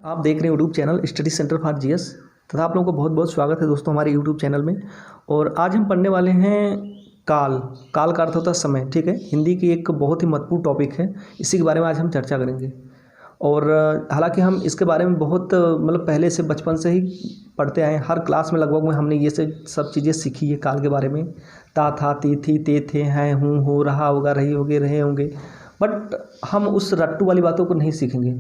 आप देख रहे हैं YouTube channel study centre for GS तथा आप लोगों को बहुत बहुत स्वागत है दोस्तों हमारे यूट्यूब चैनल में। और आज हम पढ़ने वाले हैं काल। काल का अर्थ होता है समय। ठीक है, हिंदी की एक बहुत ही महत्वपूर्ण टॉपिक है, इसी के बारे में आज हम चर्चा करेंगे। और हालांकि हम इसके बारे में बहुत मतलब पहले से बचपन से ही पढ़ते आए हैं, हर क्लास में लगभग में हमने ये से सब चीज़ें सीखी है काल के बारे में। ता था ती थी ते थे हैं हूँ हो रहा होगा रही होगे रहे होंगे। बट हम उस रट्टू वाली बातों को नहीं सीखेंगे।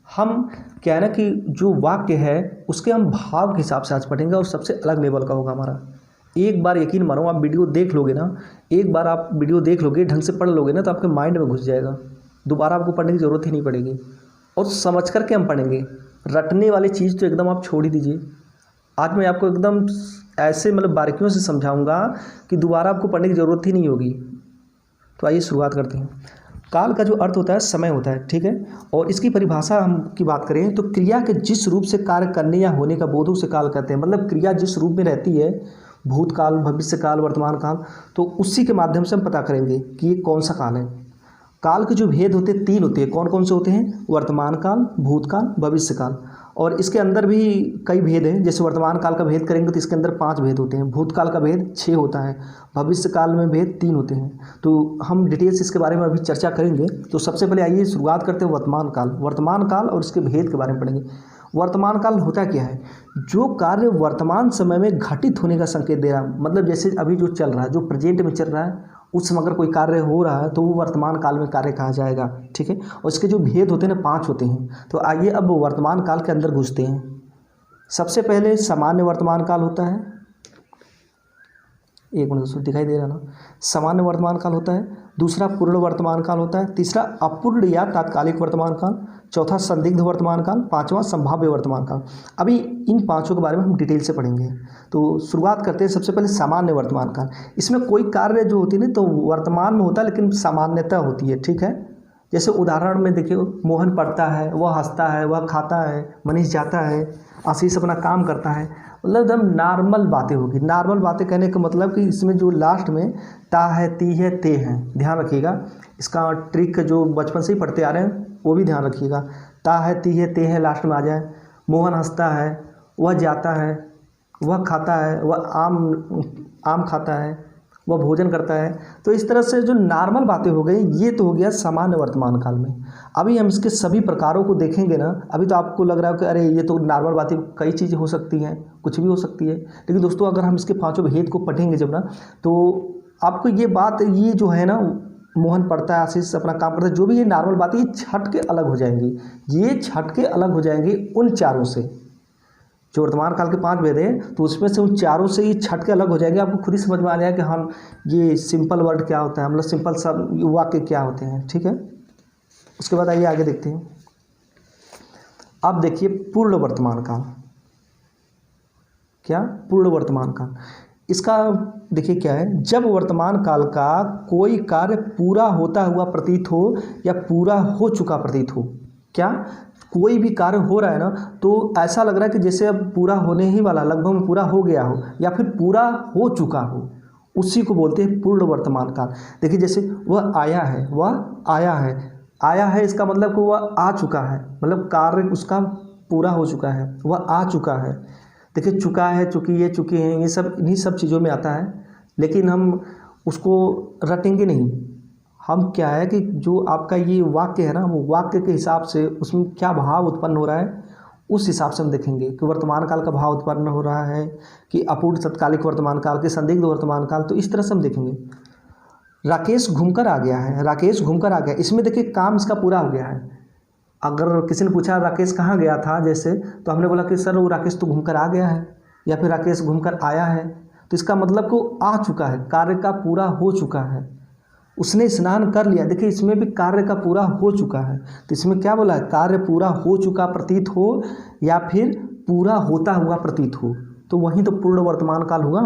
हम क्या है ना कि जो वाक्य है उसके हम भाव के हिसाब से आज पढ़ेंगे और सबसे अलग लेवल का होगा हमारा। एक बार यकीन मानो, आप वीडियो देख लोगे ना, एक बार आप वीडियो देख लोगे, ढंग से पढ़ लोगे ना, तो आपके माइंड में घुस जाएगा। दोबारा आपको पढ़ने की ज़रूरत ही नहीं पड़ेगी। और समझ करके हम पढ़ेंगे। रटने वाली चीज़ तो एकदम आप छोड़ ही दीजिए। आज मैं आपको एकदम ऐसे मतलब बारीकियों से समझाऊंगा कि दोबारा आपको पढ़ने की ज़रूरत ही नहीं होगी। तो आइए शुरुआत करते हैं। काल का जो अर्थ होता है समय होता है। ठीक है, और इसकी परिभाषा हम की बात करें तो क्रिया के जिस रूप से कार्य करने या होने का बोध उसे काल कहते हैं। मतलब क्रिया जिस रूप में रहती है, भूतकाल, भविष्यकाल, वर्तमान काल, तो उसी के माध्यम से हम पता करेंगे कि ये कौन सा काल है। काल के जो भेद होते हैं तीन होते हैं। कौन कौन से होते हैं? वर्तमान काल, भूतकाल, भविष्य काल। और इसके अंदर भी कई भेद हैं। जैसे वर्तमान काल का भेद करेंगे तो इसके अंदर 5 भेद होते हैं, भूतकाल का भेद 6 होता है, भविष्य काल में भेद 3 होते हैं। तो हम डिटेल्स इसके बारे में अभी चर्चा करेंगे। तो सबसे पहले आइए शुरुआत करते हैं वर्तमान काल। वर्तमान काल और इसके भेद के बारे में पढ़ेंगे। वर्तमान काल होता क्या है? जो कार्य वर्तमान समय में घटित होने का संकेत दे रहा है। मतलब जैसे अभी जो चल रहा है, जो प्रेजेंट में चल रहा है, उस समय अगर कोई कार्य हो रहा है तो वो वर्तमान काल में कार्य कहा जाएगा। ठीक है, और इसके जो भेद होते हैं ना 5 होते हैं। तो आइए अब वर्तमान काल के अंदर घुसते हैं। सबसे पहले सामान्य वर्तमान काल होता है। एक मिनट दोस्तों, दिखाई दे रहा ना? सामान्य वर्तमान काल होता है। दूसरा पूर्ण वर्तमान काल होता है। तीसरा अपूर्ण या तात्कालिक वर्तमान काल। चौथा संदिग्ध वर्तमान काल। पांचवा संभाव्य वर्तमान काल। अभी इन पांचों के बारे में हम डिटेल से पढ़ेंगे। तो शुरुआत करते हैं सबसे पहले सामान्य वर्तमान काल। इसमें कोई कार्य जो होती है ना तो वर्तमान में होता है, लेकिन सामान्यता होती है। ठीक है, जैसे उदाहरण में देखिए, मोहन पढ़ता है, वह हंसता है, वह खाता है, मनीष जाता है, आशीष अपना काम करता है। मतलब एकदम नॉर्मल बातें होगी। नॉर्मल बातें कहने का मतलब कि इसमें जो लास्ट में ता है, ती है, ते हैं, ध्यान रखिएगा। इसका ट्रिक जो बचपन से ही पढ़ते आ रहे हैं वो भी ध्यान रखिएगा। ता है, ती है, ते है लास्ट में आ जाए। मोहन हंसता है, वह जाता है, वह खाता है, वह आम खाता है, वह भोजन करता है। तो इस तरह से जो नॉर्मल बातें हो गई, ये तो हो गया सामान्य वर्तमान काल में। अभी हम इसके सभी प्रकारों को देखेंगे ना। अभी तो आपको लग रहा है कि अरे ये तो नॉर्मल बातें, कई चीज़ें हो सकती हैं, कुछ भी हो सकती है। लेकिन दोस्तों अगर हम इसके 5 भेद को पढ़ेंगे जब ना, तो आपको ये बात, ये जो है ना, मोहन पढ़ता है, आशीष अपना काम करता है, जो भी ये नॉर्मल बातें, ये छट के अलग हो जाएंगी। ये छट के अलग हो जाएंगे उन चारों से। जो वर्तमान काल के 5 भेद हैं तो उसमें से उन चारों से ये छट के अलग हो जाएंगे। आपको खुद ही समझ में आ जाएगा कि हम ये सिंपल वर्ड क्या होता है, मतलब सिंपल सब वाक्य क्या होते हैं। ठीक है, उसके बाद आइए आगे देखते हैं। अब देखिए पूर्ण वर्तमान काल। क्या? पूर्ण वर्तमान काल। इसका देखिए क्या है, जब वर्तमान काल का कोई कार्य पूरा होता हुआ प्रतीत हो या पूरा हो चुका प्रतीत हो। क्या? कोई भी कार्य हो रहा है ना तो ऐसा लग रहा है कि जैसे अब पूरा होने ही वाला, लगभग पूरा हो गया हो या फिर पूरा हो चुका हो, उसी को बोलते हैं पूर्ण वर्तमान काल। देखिए जैसे वह आया है, वह आया है, आया है इसका मतलब कि वह आ चुका है, मतलब कार्य उसका पूरा हो चुका है, वह आ चुका है। देखिए चुका है, चुकी है, चुके हैं, ये सब इन्हीं सब चीज़ों में आता है। लेकिन हम उसको रटेंगे नहीं। हम क्या है कि जो आपका ये वाक्य है ना, वो वाक्य के हिसाब से उसमें क्या भाव उत्पन्न हो रहा है, उस हिसाब से हम देखेंगे कि वर्तमान काल का भाव उत्पन्न हो रहा है कि अपूर्ण तत्कालिक वर्तमान काल के, संदिग्ध वर्तमान काल। तो इस तरह से हम देखेंगे। राकेश घूमकर आ गया है, राकेश घूमकर आ गया, इसमें देखिए काम इसका पूरा हो गया है। अगर किसी ने पूछा राकेश कहाँ गया था जैसे, तो हमने बोला कि सर वो राकेश तो घूमकर आ गया है, या फिर राकेश घूमकर आया है। तो इसका मतलब को आ चुका है, कार्य का पूरा हो चुका है। उसने स्नान कर लिया, देखिए इसमें भी कार्य का पूरा हो चुका है। तो इसमें क्या बोला है? कार्य पूरा हो चुका प्रतीत हो या फिर पूरा होता हुआ प्रतीत हो, तो वहीं तो पूर्ण वर्तमान काल हुआ।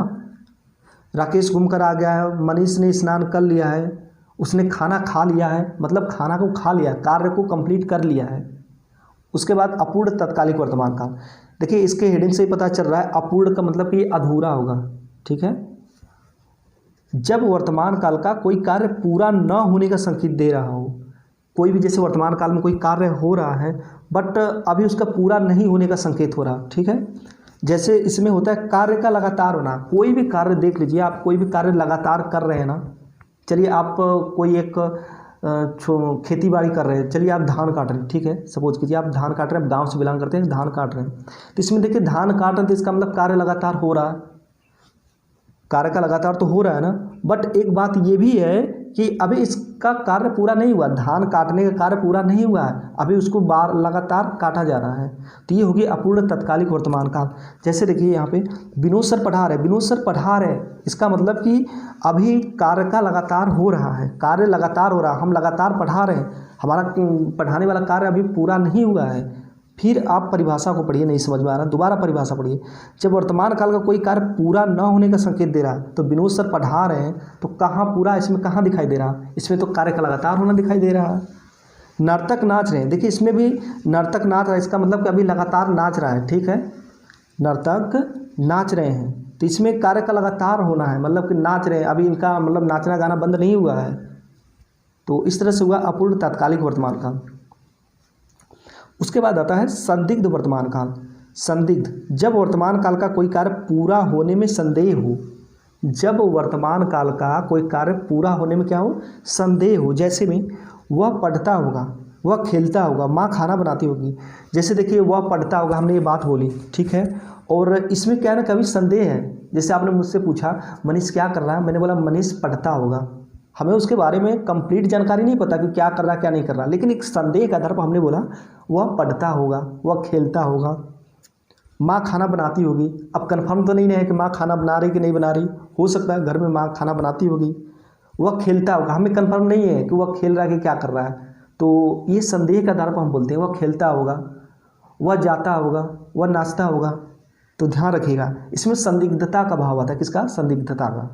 राकेश घूमकर आ गया है, मनीष ने स्नान कर लिया है, उसने खाना खा लिया है, मतलब खाना को खा लिया, कार्य को कंप्लीट कर लिया है। उसके बाद अपूर्ण तत्कालिक वर्तमान काल। देखिए इसके हेडिंग से ही पता चल रहा है अपूर्ण का मतलब कि अधूरा होगा। ठीक है, जब वर्तमान काल का कोई कार्य पूरा न होने का संकेत दे रहा हो कोई भी जैसे वर्तमान काल में कोई कार्य हो रहा है बट अभी उसका पूरा नहीं होने का संकेत हो रहा, ठीक है। जैसे इसमें होता है कार्य का लगातार होना। कोई भी कार्य देख लीजिए, आप कोई भी कार्य लगातार कर रहे हैं ना, चलिए आप कोई एक खेती बाड़ी कर रहे हैं, चलिए आप धान काट रहे हैं, ठीक है, सपोज कीजिए आप धान काट रहे हैं, गांव से बिलोंग करते हैं, धान काट रहे हैं, तो इसमें देखिए धान काट रहे हैं तो इसका मतलब कार्य लगातार हो रहा है, कार्य का लगातार तो हो रहा है ना। बट एक बात ये भी है कि अभी इसका कार्य पूरा नहीं हुआ, धान काटने का कार्य पूरा नहीं हुआ है, अभी उसको बार लगातार काटा जा रहा है, तो ये होगी अपूर्ण तत्कालिक वर्तमान काल। जैसे देखिए यहाँ पे विनोद सर पढ़ा रहे, विनोद सर पढ़ा रहे, इसका मतलब कि अभी कार्य का लगातार हो रहा है, कार्य लगातार हो रहा है, हम लगातार पढ़ा रहे हैं, हमारा पढ़ाने वाला कार्य अभी पूरा नहीं हुआ है। फिर आप परिभाषा को पढ़िए, नहीं समझ में आ रहा दोबारा परिभाषा पढ़िए। जब वर्तमान काल का कोई कार्य पूरा न होने का संकेत दे रहा है, तो विनोद सर पढ़ा रहे हैं तो कहाँ पूरा, इसमें कहाँ दिखाई दे रहा, इसमें तो कार्य का लगातार होना दिखाई दे रहा है। नर्तक नाच रहे हैं, देखिए इसमें भी नर्तक नाच रहा है, इसका मतलब कि अभी लगातार नाच रहा है, ठीक है, नर्तक नाच रहे हैं, तो इसमें कार्य का लगातार होना है, मतलब कि नाच रहे हैं, अभी इनका मतलब नाचना गाना बंद नहीं हुआ है। तो इस तरह से हुआ अपूर्ण तात्कालिक वर्तमान काल। उसके बाद आता है संदिग्ध वर्तमान काल। संदिग्ध, जब वर्तमान काल का कोई कार्य पूरा होने में संदेह हो, जब वर्तमान काल का कोई कार्य पूरा होने में क्या हो, संदेह हो। जैसे में वह पढ़ता होगा, वह खेलता होगा, माँ खाना बनाती होगी। जैसे देखिए वह पढ़ता होगा, हमने ये बात बोली, ठीक है, और इसमें क्या है ना, कभी संदेह है। जैसे आपने मुझसे पूछा मनीष क्या कर रहा है, मैंने बोला मनीष पढ़ता होगा, हमें उसके बारे में कंप्लीट जानकारी नहीं पता कि क्या कर रहा है क्या नहीं कर रहा, लेकिन एक संदेह के आधार पर हमने बोला वह पढ़ता होगा, वह खेलता होगा, माँ खाना बनाती होगी। अब कंफर्म तो नहीं है कि माँ खाना बना रही कि नहीं बना रही, हो सकता है घर में माँ खाना बनाती होगी। वह खेलता होगा, हमें कंफर्म नहीं है कि वह खेल रहा है कि क्या कर रहा है, तो ये संदेह के आधार पर हम बोलते हैं वह खेलता होगा, वह जाता होगा, वह नाचता होगा। तो ध्यान रखिएगा, इसमें संदिग्धता का भाव आता है, किसका, संदिग्धता का।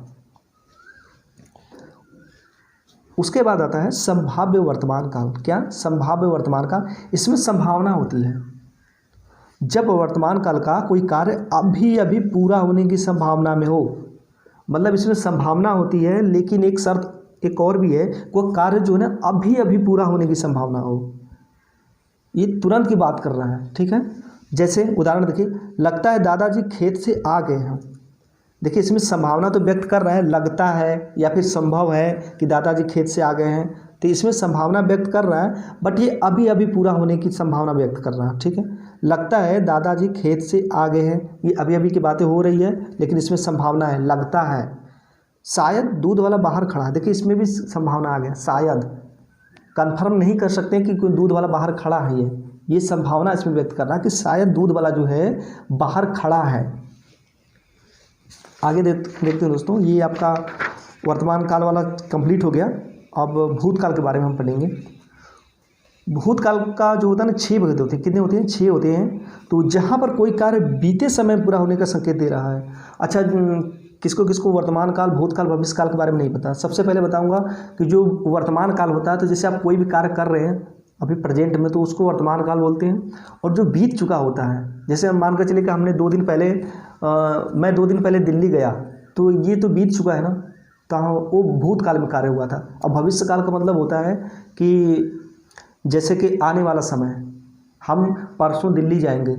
उसके बाद आता है संभाव्य वर्तमान काल। क्या, संभाव्य वर्तमान काल, इसमें संभावना होती है। जब वर्तमान काल का कोई कार्य अभी अभी पूरा होने की संभावना में हो, मतलब इसमें संभावना होती है, लेकिन एक शर्त एक और भी है, वो कार्य जो है ना अभी अभी पूरा होने की संभावना हो, ये तुरंत की बात कर रहा है, ठीक है। जैसे उदाहरण देखिए, लगता है दादाजी खेत से आ गए हैं। देखिए इसमें संभावना तो व्यक्त कर रहा है, लगता है या फिर संभव है कि दादाजी खेत से आ गए हैं, तो इसमें संभावना व्यक्त कर रहा है, बट ये अभी अभी पूरा होने की संभावना व्यक्त कर रहा है, ठीक है। लगता है दादाजी खेत से आ गए हैं, ये अभी अभी की बातें हो रही है, लेकिन इसमें संभावना है, लगता है। शायद दूध वाला बाहर खड़ा है, देखिए इसमें भी संभावना आ गया, शायद, कन्फर्म नहीं कर सकते कि कोई दूध वाला बाहर खड़ा है, ये संभावना इसमें व्यक्त कर रहा है कि शायद दूध वाला जो है बाहर खड़ा है। आगे देखते हैं दोस्तों, ये आपका वर्तमान काल वाला कंप्लीट हो गया। अब भूतकाल के बारे में हम पढ़ेंगे। भूतकाल का जो होता है ना, 6 भेद होते हैं, कितने होते हैं, 6 होते हैं। तो जहाँ पर कोई कार्य बीते समय पूरा होने का संकेत दे रहा है। अच्छा, किसको किसको वर्तमान काल, भूतकाल, भविष्य काल के बारे में नहीं पता। सबसे पहले बताऊंगा कि जो वर्तमान काल होता है, तो जैसे आप कोई भी कार्य कर रहे हैं अभी प्रेजेंट में, तो उसको वर्तमान काल बोलते हैं। और जो बीत चुका होता है, जैसे हम मान कर चलिए कि हमने 2 दिन पहले मैं 2 दिन पहले दिल्ली गया, तो ये तो बीत चुका है ना, तो वो भूतकाल में कार्य हुआ था। अब भविष्य काल का मतलब होता है कि जैसे कि आने वाला समय, हम परसों दिल्ली जाएंगे,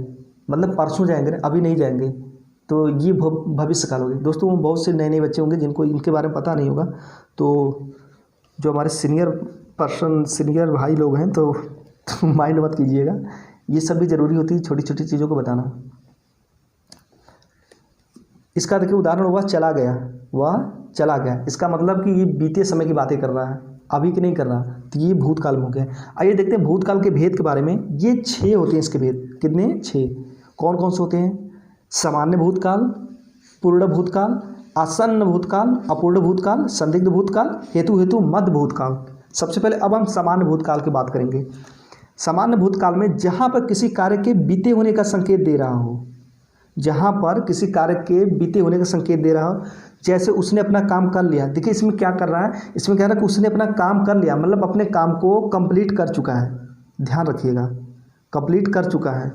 मतलब परसों जाएंगे, अभी नहीं जाएंगे, तो ये भविष्य काल हो गया। दोस्तों बहुत से नए नए बच्चे होंगे जिनको इनके बारे में पता नहीं होगा, तो जो हमारे सीनियर भाई लोग हैं तो माइंड मत कीजिएगा, ये सब भी ज़रूरी होती है छोटी छोटी चीज़ों को बताना। इसका देखिए उदाहरण हुआ चला गया, वह चला गया, इसका मतलब कि ये बीते समय की बातें कर रहा है, अभी की नहीं कर रहा, तो ये भूतकाल में हो गया। आइए देखते हैं भूतकाल के भेद के बारे में। ये 6 होते हैं इसके भेद, कितने, 6। कौन कौन से होते हैं, सामान्य भूतकाल, पूर्ण भूतकाल, आसन्न भूतकाल, अपूर्ण भूतकाल, संदिग्ध भूतकाल, हेतु मध्य भूतकाल। सबसे पहले अब हम सामान्य भूतकाल की बात करेंगे। सामान्य भूतकाल में जहाँ पर किसी कार्य के बीते होने का संकेत दे रहा हो, जहाँ पर किसी कार्य के बीते होने का संकेत दे रहा हो, जैसे उसने अपना काम कर लिया। देखिए इसमें क्या कर रहा है, इसमें कह रहा है कि उसने अपना काम कर लिया, मतलब अपने काम को कंप्लीट कर चुका है, ध्यान रखिएगा, कंप्लीट कर चुका है।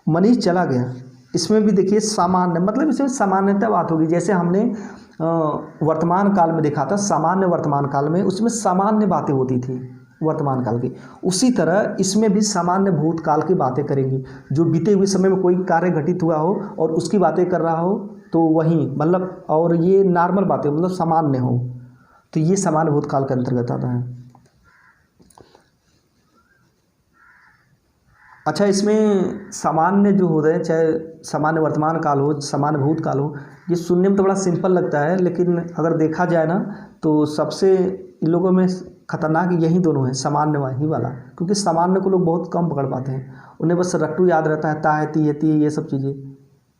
मनीष चला गया, इसमें भी देखिए सामान्य, मतलब इसमें सामान्यता बात होगी। जैसे हमने वर्तमान काल में देखा था, सामान्य वर्तमान काल में उसमें सामान्य बातें होती थी, वर्तमान काल की। उसी तरह इसमें भी सामान्य भूतकाल की बातें करेंगी, जो बीते हुए समय में कोई कार्य घटित हुआ हो और उसकी बातें कर रहा हो तो वही मतलब, और ये नॉर्मल बातें मतलब सामान्य हो, तो ये सामान्य भूतकाल के अंतर्गत आता है। अच्छा, इसमें सामान्य जो होते हैं, चाहे सामान्य वर्तमान काल हो, सामान्य भूतकाल हो, ये सुनने में तो बड़ा सिंपल लगता है, लेकिन अगर देखा जाए ना तो सबसे इन लोगों में खतरनाक यही दोनों हैं, सामान्य ही वाला। क्योंकि सामान्य को लोग बहुत कम पकड़ पाते हैं, उन्हें बस रट्टू याद रहता है, ता है, ती है, ती है, ये सब चीज़ें।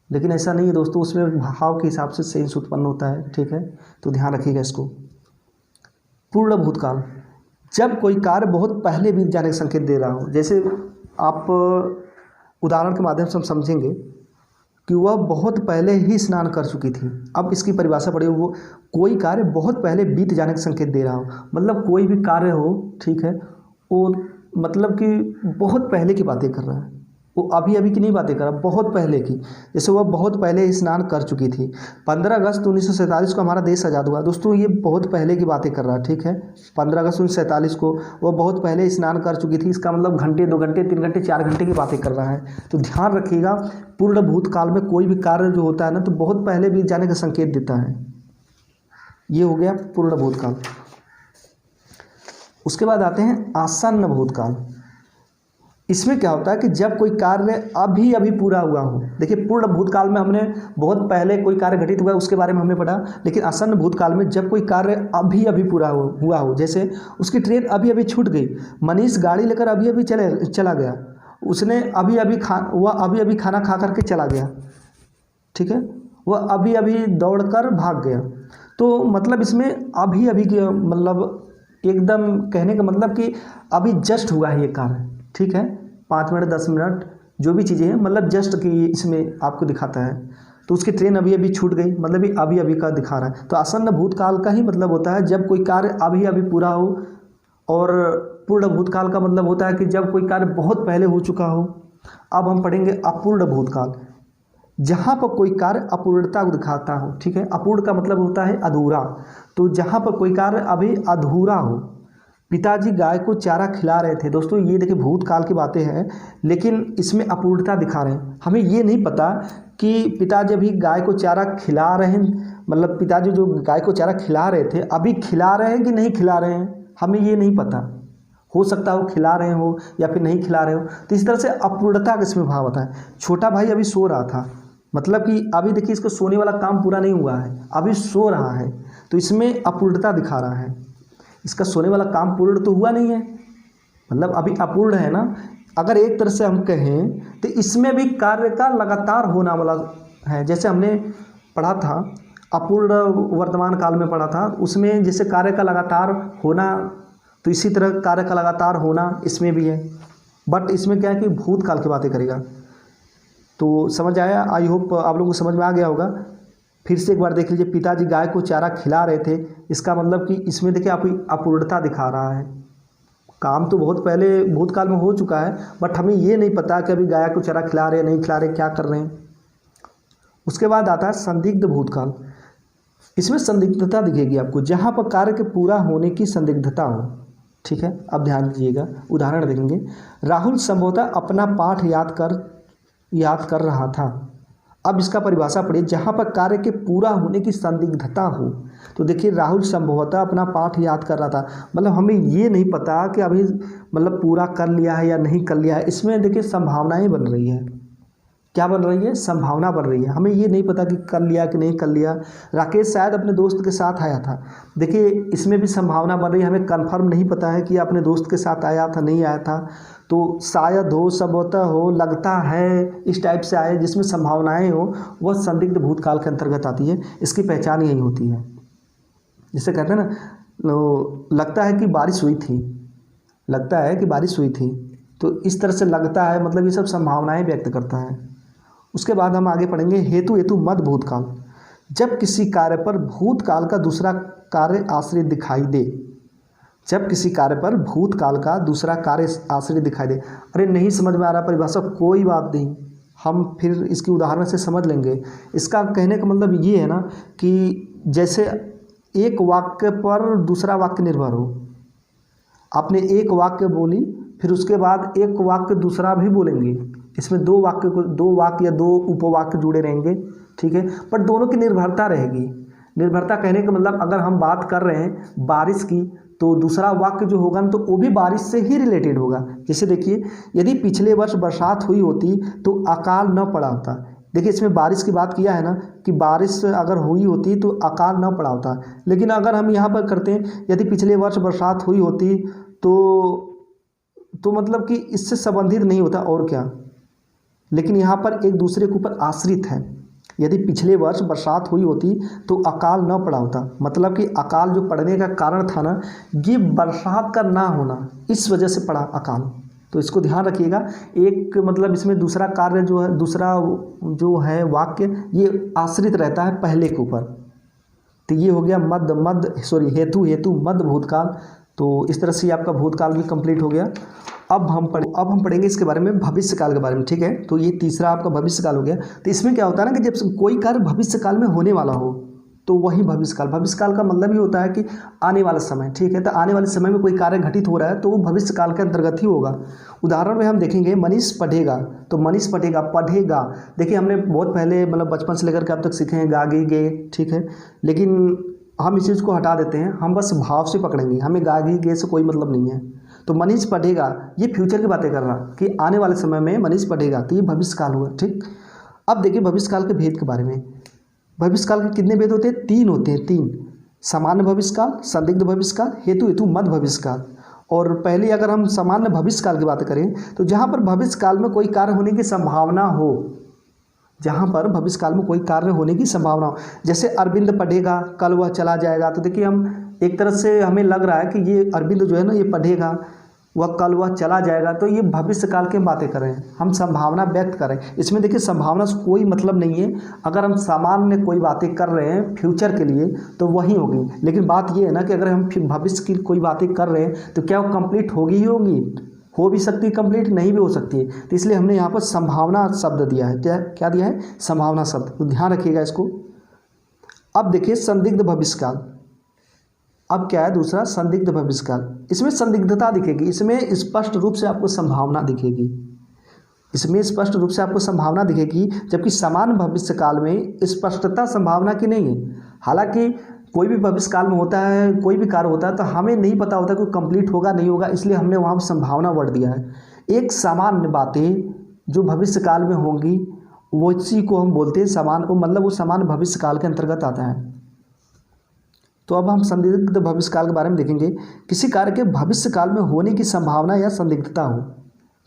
लेकिन ऐसा नहीं है दोस्तों, उसमें भाव के हिसाब से सेंस उत्पन्न होता है, ठीक है, तो ध्यान रखिएगा इसको। पूर्ण भूतकाल, जब कोई कार्य बहुत पहले बीत जाने का संकेत दे रहा हो, जैसे आप उदाहरण के माध्यम से हम समझेंगे कि वह बहुत पहले ही स्नान कर चुकी थी। अब इसकी परिभाषा पढ़िए, वो कोई कार्य बहुत पहले बीत जाने का संकेत दे रहा हो, मतलब कोई भी कार्य हो, ठीक है, वो मतलब कि बहुत पहले की बातें कर रहा है, वो अभी अभी की नहीं बातें कर रहा, बहुत पहले की। जैसे वह बहुत पहले ही स्नान कर चुकी थी। 15 अगस्त 1947 को हमारा देश आज़ाद हुआ। दोस्तों ये बहुत पहले की बातें कर रहा है, ठीक है। 15 अगस्त 1947 को वह बहुत पहले स्नान कर चुकी थी, इसका मतलब घंटे, 2 घंटे, 3 घंटे, 4 घंटे की बातें कर रहा है। तो ध्यान रखिएगा, पूर्ण भूतकाल में कोई भी कार्य जो होता है ना, तो बहुत पहले बीत जाने का संकेत देता है। ये हो गया पूर्ण भूतकाल। उसके बाद आते हैं आसन्न भूतकाल। इसमें क्या होता है कि जब कोई कार्य अभी अभी पूरा हुआ हो। देखिए, पूर्ण भूतकाल में हमने बहुत पहले कोई कार्य घटित हुआ है उसके बारे में हमने पढ़ा, लेकिन आसन्न भूतकाल में जब कोई कार्य अभी अभी पूरा हुआ हो, जैसे उसकी ट्रेन अभी अभी छूट गई, मनीष गाड़ी लेकर अभी अभी चला गया, उसने अभी अभी खाना खा करके चला गया, ठीक है, वह अभी अभी दौड़कर भाग गया। तो मतलब इसमें अभी अभी की मतलब एकदम कहने का मतलब कि अभी जस्ट हुआ है ये कार्य, ठीक है, 5 मिनट 10 मिनट जो भी चीज़ें हैं, मतलब जस्ट कि इसमें आपको दिखाता है। तो उसकी ट्रेन अभी अभी छूट गई, मतलब अभी अभी का दिखा रहा है। तो आसन्न भूतकाल का ही मतलब होता है जब कोई कार्य अभी अभी पूरा हो, और पूर्ण भूतकाल का मतलब होता है कि जब कोई कार्य बहुत पहले हो चुका हो। अब हम पढ़ेंगे अपूर्ण भूतकाल, जहाँ पर कोई कार्य अपूर्णता को दिखाता हो, ठीक है। अपूर्ण का मतलब होता है अधूरा, तो जहाँ पर कोई कार्य अभी अधूरा हो। पिताजी गाय को चारा खिला रहे थे। दोस्तों ये देखिए भूतकाल की बातें हैं, लेकिन इसमें अपूर्णता दिखा रहे हैं। हमें ये नहीं पता कि पिताजी अभी गाय को चारा खिला रहे हैं, मतलब पिताजी जो गाय को चारा खिला रहे थे अभी खिला रहे हैं कि नहीं खिला रहे हैं, हमें ये नहीं पता। हो सकता हो खिला रहे हो या फिर नहीं खिला रहे हो। तो इस तरह से अपूर्णता का इसमें भाव होता है। छोटा भाई अभी सो रहा था, मतलब कि अभी देखिए इसको सोने वाला काम पूरा नहीं हुआ है, अभी सो रहा है, तो इसमें अपूर्णता दिखा रहा है। इसका सोने वाला काम पूर्ण तो हुआ नहीं है, मतलब अभी अपूर्ण है ना। अगर एक तरह से हम कहें तो इसमें भी कार्य का लगातार होना वाला है। जैसे हमने पढ़ा था अपूर्ण वर्तमान काल में पढ़ा था, उसमें जैसे कार्य का लगातार होना, तो इसी तरह कार्य का लगातार होना इसमें भी है। बट इसमें क्या है कि भूतकाल की बातें करेगा। तो समझ आया, आई होप आप लोगों को समझ में आ गया होगा। फिर से एक बार देख लीजिए, पिताजी गाय को चारा खिला रहे थे, इसका मतलब कि इसमें देखिए आप अपूर्णता दिखा रहा है। काम तो बहुत पहले भूतकाल में हो चुका है, बट हमें ये नहीं पता कि अभी गाय को चारा खिला रहे नहीं खिला रहे, क्या कर रहे हैं। उसके बाद आता है संदिग्ध भूतकाल। इसमें संदिग्धता दिखेगी आपको, जहाँ पर कार्य के पूरा होने की संदिग्धता हो, ठीक है। अब ध्यान दीजिएगा, उदाहरण देखेंगे। राहुल संभवतः अपना पाठ याद कर रहा था। अब इसका परिभाषा पढ़िए, जहाँ पर कार्य के पूरा होने की संदिग्धता हो। तो देखिए राहुल संभवतः अपना पाठ याद कर रहा था, मतलब हमें ये नहीं पता कि अभी मतलब पूरा कर लिया है या नहीं कर लिया है। इसमें देखिए संभावनाएं बन रही है। क्या बन रही है? संभावना बन रही है। हमें ये नहीं पता कि कर लिया कि नहीं कर लिया। राकेश शायद अपने दोस्त के साथ आया था। देखिए इसमें भी संभावना बन रही है, हमें कंफर्म नहीं पता है कि अपने दोस्त के साथ आया था नहीं आया था। तो शायद हो, संभवतः हो, लगता है, इस टाइप से आए जिसमें संभावनाएं हो, वह संदिग्ध भूतकाल के अंतर्गत आती है। इसकी पहचान यही होती है। जिसे कहते हैं ना, लगता है कि बारिश हुई थी, लगता है कि बारिश हुई थी, तो इस तरह से लगता है, मतलब ये सब संभावनाएं व्यक्त करता है। उसके बाद हम आगे पढ़ेंगे हेतु मद भूतकाल। जब किसी कार्य पर भूतकाल का दूसरा कार्य आश्रित दिखाई दे, जब किसी कार्य पर भूतकाल का दूसरा कार्य आश्रित दिखाई दे। अरे नहीं समझ में आ रहा परिभाषा, कोई बात नहीं, हम फिर इसकी उदाहरण से समझ लेंगे। इसका कहने का मतलब ये है ना कि जैसे एक वाक्य पर दूसरा वाक्य निर्भर हो, आपने एक वाक्य बोली, फिर उसके बाद एक वाक्य दूसरा भी बोलेंगे, इसमें दो वाक्य या दो उपवाक्य जुड़े रहेंगे, ठीक है। पर दोनों की निर्भरता रहेगी। निर्भरता कहने का मतलब अगर हम बात कर रहे हैं बारिश की, तो दूसरा वाक्य जो होगा ना तो वो भी बारिश से ही रिलेटेड होगा। जैसे देखिए, यदि पिछले वर्ष बरसात हुई होती तो अकाल न पड़ा होता। देखिए इसमें बारिश की बात किया है ना कि बारिश अगर हुई होती तो अकाल न पड़ा होता। लेकिन अगर हम यहाँ पर करते हैं यदि पिछले वर्ष बरसात हुई होती तो मतलब कि इससे संबंधित नहीं होता और क्या, लेकिन यहाँ पर एक दूसरे के ऊपर आश्रित है। यदि पिछले वर्ष बरसात हुई होती तो अकाल न पड़ा होता, मतलब कि अकाल जो पड़ने का कारण था ना, ये बरसात का ना होना, इस वजह से पड़ा अकाल। तो इसको ध्यान रखिएगा। एक मतलब इसमें दूसरा कार्य जो है, दूसरा जो है वाक्य, ये आश्रित रहता है पहले के ऊपर। तो ये हो गया हेतु मद भूतकाल। तो इस तरह से आपका भूतकाल भी कंप्लीट हो गया। अब हम पढ़ेंगे इसके बारे में, भविष्यकाल के बारे में, ठीक है। तो ये तीसरा आपका भविष्यकाल हो गया। तो इसमें क्या होता है ना कि जब कोई कार्य भविष्यकाल में होने वाला हो तो वही भविष्यकाल का मतलब ही होता है कि आने वाला समय, ठीक है। तो आने वाले समय में कोई कार्य घटित हो रहा है तो वो भविष्यकाल के अंतर्गत ही होगा। उदाहरण में हम देखेंगे मनीष पढ़ेगा, तो मनीष पढ़ेगा। देखिए हमने बहुत पहले मतलब बचपन से लेकर के अब तक सीखे हैं गागी गे, ठीक है। लेकिन हम इस चीज़ को हटा देते हैं, हम बस भाव से पकड़ेंगे, हमें गागी गे से कोई मतलब नहीं है। तो मनीष पढ़ेगा, ये फ्यूचर की बातें कर रहा कि आने वाले समय में मनीष पढ़ेगा, तो ये भविष्यकाल हुआ, ठीक। अब देखिए भविष्यकाल के भेद के बारे में। भविष्यकाल के कितने भेद होते हैं? 3 होते हैं, 3। सामान्य भविष्यकाल, संदिग्ध भविष्यकाल, हेतु मद भविष्यकाल। और पहले अगर हम सामान्य भविष्यकाल की बात करें तो जहाँ पर भविष्यकाल में कोई कार्य होने की संभावना हो, जहाँ पर भविष्यकाल में कोई कार्य होने की संभावना हो, जैसे अरविंद पढ़ेगा, कल वह चला जाएगा। तो देखिए हम एक तरह से हमें लग रहा है कि ये अरविंद जो है ना, ये पढ़ेगा, वह कल वह चला जाएगा, तो ये भविष्यकाल की बातें कर रहे हैं, हम संभावना व्यक्त कर रहे हैं। इसमें देखिए संभावना से कोई मतलब नहीं है। अगर हम सामान्य कोई बातें कर रहे हैं फ्यूचर के लिए तो वही होगी। लेकिन बात ये है ना कि अगर हम भविष्य की कोई बातें कर रहे हैं तो क्या वो कंप्लीट होगी ही होगी, हो भी सकती है, कंप्लीट नहीं भी हो सकती है। तो इसलिए हमने यहाँ पर संभावना शब्द दिया है। क्या दिया है? संभावना शब्द। तो ध्यान रखिएगा इसको। अब देखिए संदिग्ध भविष्यकाल। अब क्या है? दूसरा संदिग्ध भविष्यकाल। इसमें संदिग्धता दिखेगी, इसमें स्पष्ट रूप से आपको संभावना दिखेगी, इसमें स्पष्ट रूप से आपको संभावना दिखेगी, जबकि समान भविष्यकाल में स्पष्टता संभावना की नहीं है। हालांकि कोई भी भविष्यकाल में होता है, कोई भी कार्य होता है तो हमें नहीं पता होता कि कंप्लीट होगा नहीं होगा, इसलिए हमने वहाँ पर संभावना वर्ड दिया है। एक सामान्य बातें जो भविष्यकाल में होंगी वो इसी को हम बोलते हैं समान, को मतलब वो समान भविष्यकाल के अंतर्गत आता है। तो अब हम संदिग्ध भविष्यकाल के बारे में देखेंगे। किसी कार्य के भविष्यकाल में होने की संभावना या संदिग्धता हो,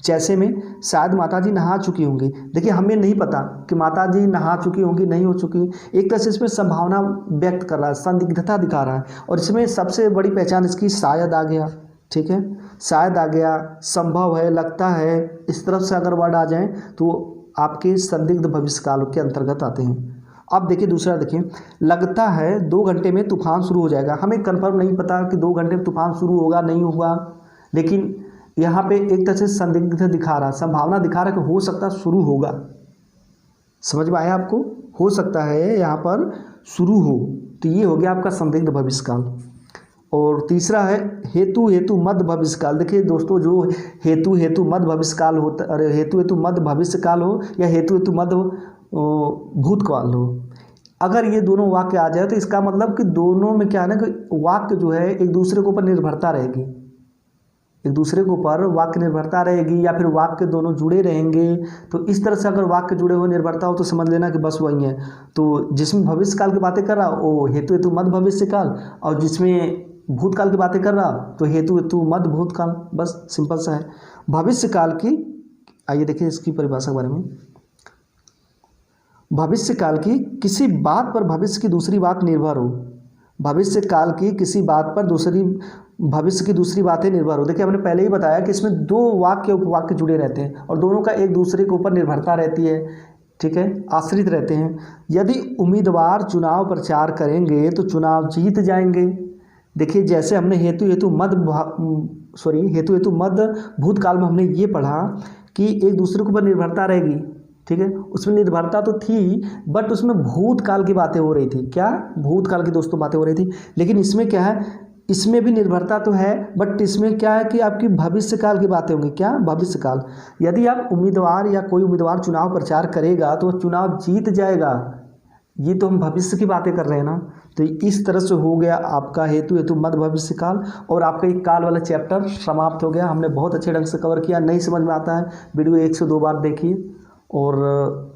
जैसे में शायद माताजी नहा चुकी होंगी। देखिए हमें नहीं पता कि माताजी नहा चुकी होंगी नहीं हो चुकी, एक तरह से इसमें संभावना व्यक्त कर रहा है, संदिग्धता दिखा रहा है। और इसमें सबसे बड़ी पहचान इसकी शायद आ गया, ठीक है, शायद आ गया, संभव है, लगता है, इस तरफ से अगर वर्ड आ जाए तो आपके संदिग्ध भविष्यकाल के अंतर्गत आते हैं। अब देखिए दूसरा, देखिए लगता है 2 घंटे में तूफान शुरू हो जाएगा। हमें कंफर्म नहीं पता कि 2 घंटे में तूफान शुरू होगा नहीं होगा, लेकिन यहाँ पे एक तरह से संदिग्ध दिखा रहा, संभावना दिखा रहा है कि हो सकता है शुरू होगा। समझ में आया आपको? हो सकता है यहाँ पर शुरू हो। तो ये हो गया आपका संदिग्ध भविष्यकाल। और तीसरा है हेतु मद भविष्यकाल। देखिए दोस्तों, जो हेतु मद भविष्यकाल होता, अरे हेतु मद भविष्यकाल हो या हेतु मद भूतकाल हो, अगर ये दोनों वाक्य आ जाए तो इसका मतलब कि दोनों में क्या है ना कि वाक्य जो है एक दूसरे के ऊपर निर्भरता रहेगी, एक दूसरे के ऊपर वाक्य निर्भरता रहेगी, या फिर वाक्य दोनों जुड़े रहेंगे। तो इस तरह से अगर वाक्य जुड़े हुए निर्भरता हो तो समझ लेना कि बस वही है। तो जिसमें भविष्यकाल की बातें कर रहा वो हेतु मद भविष्यकाल, और जिसमें भूतकाल की बातें कर रहा तो हेतु मद भूतकाल। बस सिंपल सा है। भविष्यकाल की, आइए देखिए इसकी परिभाषा के बारे में। भविष्यकाल की किसी बात पर भविष्य की दूसरी बात निर्भर हो, भविष्यकाल की किसी बात पर भविष्य की दूसरी बातें निर्भर हो। देखिए हमने पहले ही बताया कि इसमें 2 वाक्य उपवाक्य जुड़े रहते हैं और दोनों का एक दूसरे के ऊपर निर्भरता रहती है, ठीक है, आश्रित रहते हैं। यदि उम्मीदवार चुनाव प्रचार करेंगे तो चुनाव जीत जाएंगे। देखिए जैसे हमने हेतु मद भूतकाल में हमने ये पढ़ा कि एक दूसरे के ऊपर निर्भरता रहेगी, ठीक है। उसमें निर्भरता तो थी बट उसमें भूतकाल की बातें हो रही थी। क्या? भूतकाल की दोस्तों बातें हो रही थी। लेकिन इसमें क्या है, इसमें भी निर्भरता तो है, बट इसमें क्या है कि आपकी भविष्य काल की बातें होंगी। क्या? भविष्य काल। यदि आप उम्मीदवार या कोई उम्मीदवार चुनाव प्रचार करेगा तो चुनाव जीत जाएगा, ये तो हम भविष्य की बातें कर रहे हैं ना। तो इस तरह से हो गया आपका हेतु मध्य भविष्य काल, और आपका एक काल वाला चैप्टर समाप्त हो गया। हमने बहुत अच्छे ढंग से कवर किया। नहीं समझ में आता है वीडियो 1 से 2 बार देखिए, और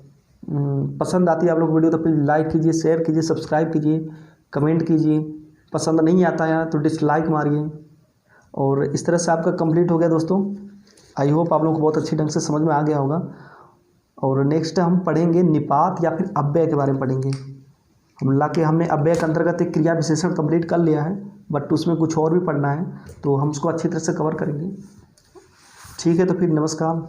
पसंद आती है आप लोग वीडियो तो प्लीज़ लाइक कीजिए, शेयर कीजिए, सब्सक्राइब कीजिए, कमेंट कीजिए। पसंद नहीं आता है तो डिसलाइक मारिए। और इस तरह से आपका कंप्लीट हो गया दोस्तों। आई होप आप लोगों को बहुत अच्छी ढंग से समझ में आ गया होगा। और नेक्स्ट हम पढ़ेंगे निपात या फिर अव्यय के बारे में पढ़ेंगे। हमने अव्यय के अंतर्गत एक क्रिया विशेषण कंप्लीट कर लिया है, बट उसमें कुछ और भी पढ़ना है, तो हम उसको अच्छी तरह से कवर करेंगे। ठीक है, तो फिर नमस्कार।